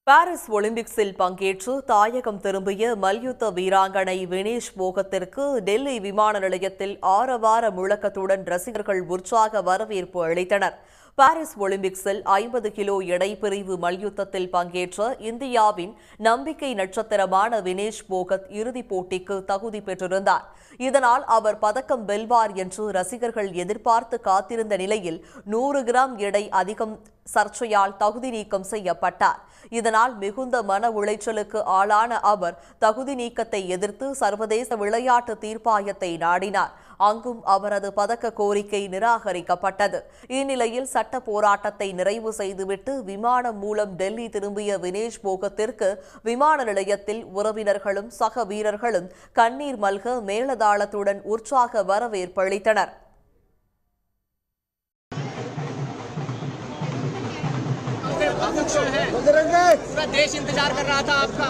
Paris ஒலிம்பிக்ஸில் பங்கேற்று தாயகம் திரும்பிய மல்யுத்த வீராங்கனை வினேஷ் போகத்திற்கு டெல்லி விமான நிலையத்தில் ஆரவார முழக்கத்துடன் ரசிகர்கள் உற்சாக வரவேற்பு அளித்தனர். பாரிஸ் ஒலிம்பிக்ஸில் 50 கிலோ எடை பிரிவு மல்யுத்தத்தில் பங்கேற்ற இந்தியாவின் நம்பிக்கை நட்சத்திரமான வினேஷ் போகத் இறுதிப் போட்டிக்கு தகுதி பெற்றிருந்தார். இதனால் அவர் பதக்கம் வெல்வார் என்று ரசிகர்கள் எதிர்பார்த்து காத்திருந்த நிலையில் 100 கிராம் எடை அதிகம் சர்ச்சையால் தகுதி நீக்கம் செய்யப்பட்டார். இதனால் மிகுந்த மன உளைச்சலுக்கு ஆளான அவர் தகுதி நீக்கத்தை எதிர்த்து சர்வதேச விளையாட்டு தீர்ப்பாயத்தை நாடினார். அங்கும் அவரது பதக்க கோரிக்கை நிராகரிக்கப்பட்டது. இந்நிலையில் சட்ட போராட்டத்தை நிறைவு செய்துவிட்டு விமானம் மூலம் டெல்லி திரும்பிய வினேஷ் போகத்திற்கு விமான நிலையத்தில் உறவினர்களும் சக வீரர்களும் கண்ணீர் மல்க மேளதாளத்துடன் உற்சாக வரவேற்பளித்தனர். पूरा देश इंतजार कर रहा था आपका।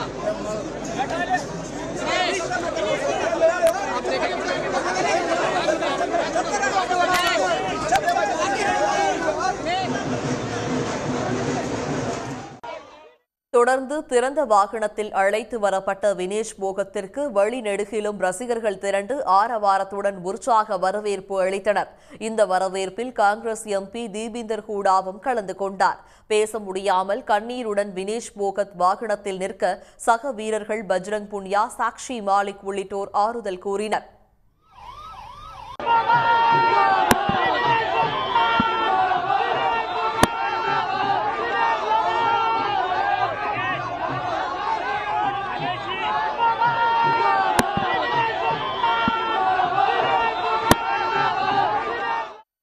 தொடர்ந்து திறந்த வாகனத்தில் அழைத்து வரப்பட்ட வினேஷ் போகத்திற்கு வழிநெடுகிலும் ரசிகர்கள் திரண்டு ஆரவாரத்துடன் உற்சாக வரவேற்பு அளித்தனர். இந்த வரவேற்பில் காங்கிரஸ் எம்பி தீபிந்தர் ஹூடாவும் கலந்து கொண்டார். பேச முடியாமல் கண்ணீருடன் வினேஷ் போகத் வாகனத்தில் நிற்க சக வீரர்கள் பஜ்ரங் புனியா, சாக்ஷி மாலிக் உள்ளிட்டோர் ஆறுதல் கூறினர்.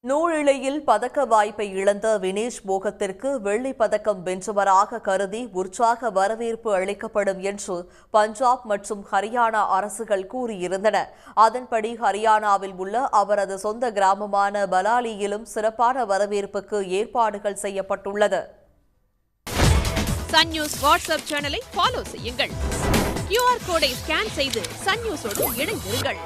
நூலிழையில் பதக்க வாய்ப்பை இழந்த வினேஷ் போகத்திற்கு வெள்ளி பதக்கம் வென்றவராக கருதி உற்சாக வரவேற்பு அளிக்கப்படும் என்று பஞ்சாப் மற்றும் ஹரியானா அரசுகள் கூறியிருந்தன. அதன்படி ஹரியானாவில் உள்ள அவரது சொந்த கிராமமான பலாலியிலும் சிறப்பான வரவேற்புக்கு ஏற்பாடுகள் செய்யப்பட்டுள்ளது. சன் நியூஸ் வாட்ஸ்அப் சேனலை ஃபாலோ செய்யுங்கள். QR கோடை ஸ்கேன் செய்து சன் நியூஸோடு இணைந்திருங்கள்.